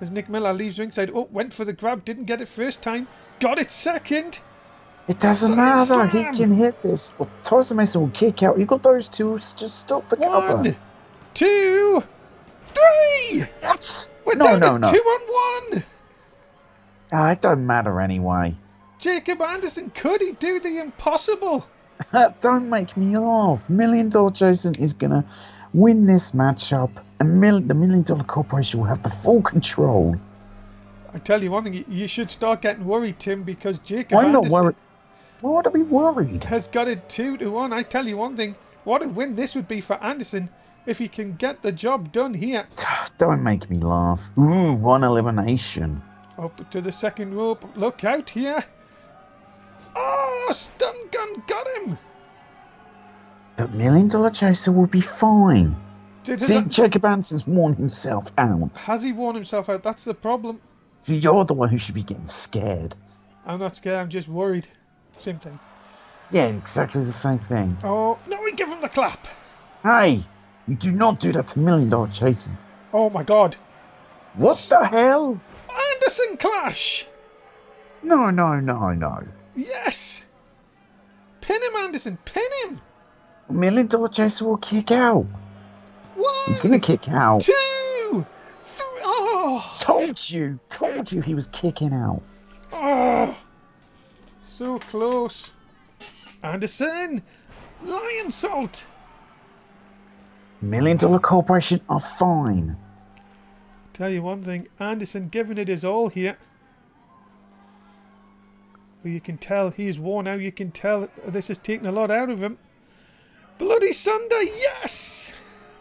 As Nick Miller leaves ringside. Oh, went for the grab. Didn't get it first time. Got it second. It doesn't Side matter. He slam. can hit this. Well, Tyson Mason will kick out. You got those two. Just stop the cover. 1, 2, 3. What? We're No. down to 2-on-1. It don't matter anyway. Jacob Anderson, could he do the impossible? Don't make me laugh. $1 Million Jason is going to win this matchup. The $1 Million Corporation will have the full control. I tell you one thing, you should start getting worried, Tim, because Jacob I'm not Anderson worried. Why would I be worried? has got it 2-1. I tell you one thing, what a win this would be for Anderson if he can get the job done here. Don't make me laugh. Ooh, one elimination. Up to the second rope. Look out here. Oh, stun gun got him. But $1 Million Jason will be fine. See, Jacob Anderson's worn himself out. Has he worn himself out? That's the problem. See, you're the one who should be getting scared. I'm not scared, I'm just worried. Same thing. Yeah, exactly the same thing. Oh, no, we give him the clap. Hey, you do not do that to $1 Million Jason. Oh my god. What the hell? Anderson clash. No. Yes. Pin him, Anderson. Pin him. $1 Million Jason will kick out. 1, He's going to kick out. 2, 3. Oh. Told you he was kicking out. Oh. So close. Anderson. Lion salt. $1 Million Corporation are fine. Tell you one thing, Anderson giving it his all here. But you can tell he's worn out. You can tell this has taken a lot out of him. Bloody Sunday, yes!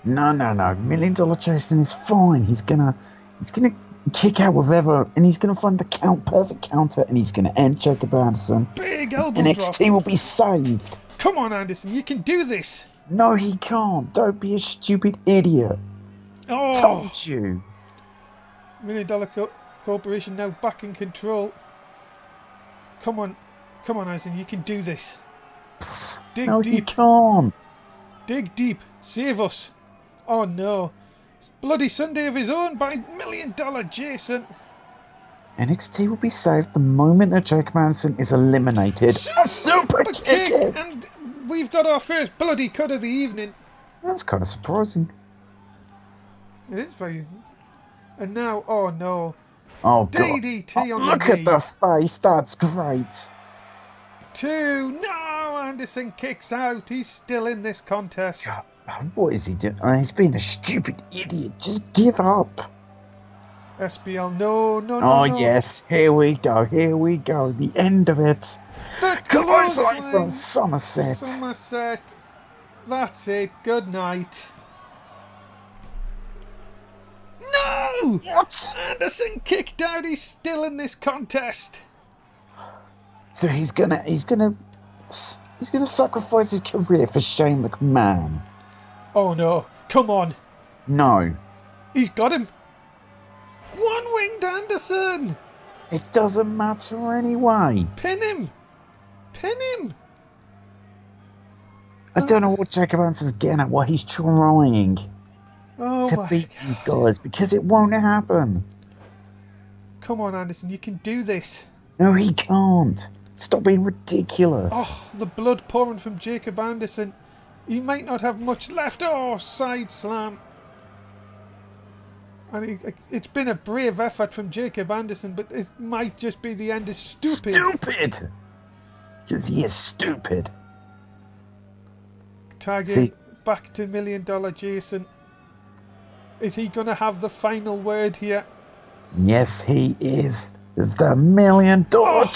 No. $1 Million Jason is fine. He's gonna kick out with ever, and he's gonna find the perfect counter, and he's gonna end Jacob Anderson. Big elbow NXT drop. will be saved. Come on, Anderson, you can do this. No, he can't. Don't be a stupid idiot. Oh, Told you. $1 Million Corporation now back in control. Come on, Anderson, you can do this. Dig No, he deep, can't. dig deep, save us. Oh no, it's bloody Sunday of his own by $1 Million Jason. NXT will be saved the moment that Jacob Anderson is eliminated. A super kick! And we've got our first bloody cut of the evening. That's kind of surprising. It is very... And now, oh no. Oh, God. DDT Oh, on the look knee. at the face. That's great. 2. No, Anderson kicks out. He's still in this contest. God, what is he doing? Oh, he's being a stupid idiot. Just give up. SBL, no. Oh, yes. Here we go. The end of it. The Clothesline clothesline from Somerset. Somerset. That's it. Good night. No! What? Anderson kicked out. He's still in this contest. So he's gonna sacrifice his career for Shane McMahon. Oh no. Come on. No. He's got him. One-winged Anderson. It doesn't matter anyway. Pin him. I don't know what Jacob Anderson's getting at, what he's trying Oh to my beat God. these guys, because it won't happen. Come on, Anderson. You can do this. No, he can't. Stop being ridiculous. Oh, the blood pouring from Jacob Anderson. He might not have much left. Oh, side slam. And it's been a brave effort from Jacob Anderson, but it might just be the end is stupid. Stupid! Because he is stupid. Tagging back to $1 Million Jason. Is he going to have the final word here? Yes, he is. is the $1 million drop.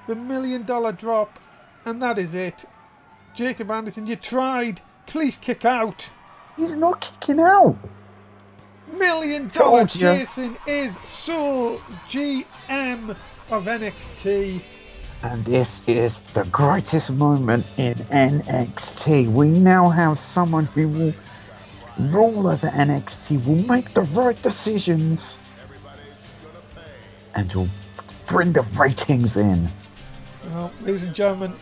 The $1 million drop. And that is it. Jacob Anderson, you tried. Please kick out. He's not kicking out. $1 million Told ya. Jason is sole GM of NXT. And this is the greatest moment in NXT. We now have someone who will rule over NXT, will make the right decisions, and will bring the ratings in. Well, ladies and gentlemen,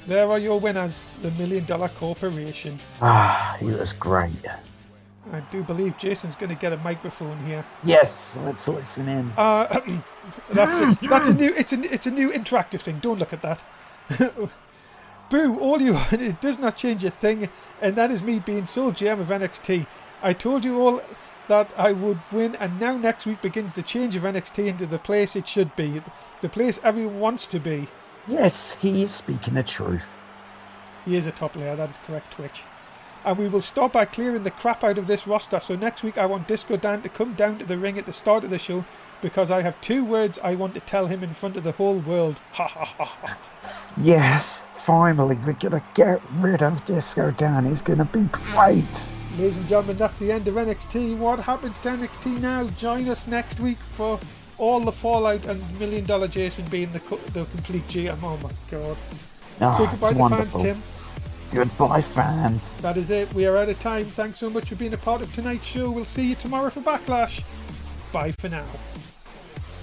there are your winners, the $1 Million Corporation. He was great. I do believe Jason's going to get a microphone here. Yes, let's listen in. That's a new. It's a new interactive thing. Don't look at that. Boo! It does not change a thing, and that is me being sole GM of NXT. I told you all that I would win, and now next week begins the change of NXT into the place it should be, the place everyone wants to be. Yes, he is speaking the truth. He is a top layer. That is correct, Twitch. And we will start by clearing the crap out of this roster. So next week I want Disco Dan to come down to the ring at the start of the show, because I have 2 words I want to tell him in front of the whole world. Ha ha ha ha. Yes, finally we're going to get rid of Disco Dan. He's going to be great. Ladies and gentlemen, that's the end of NXT. What happens to NXT now? Join us next week for all the fallout and $1 Million Jason being the complete GM. Oh my god. Say goodbye it's to wonderful. fans, Tim. Goodbye, fans. That is it. We are out of time. Thanks so much for being a part of tonight's show. We'll see you tomorrow for Backlash. Bye for now.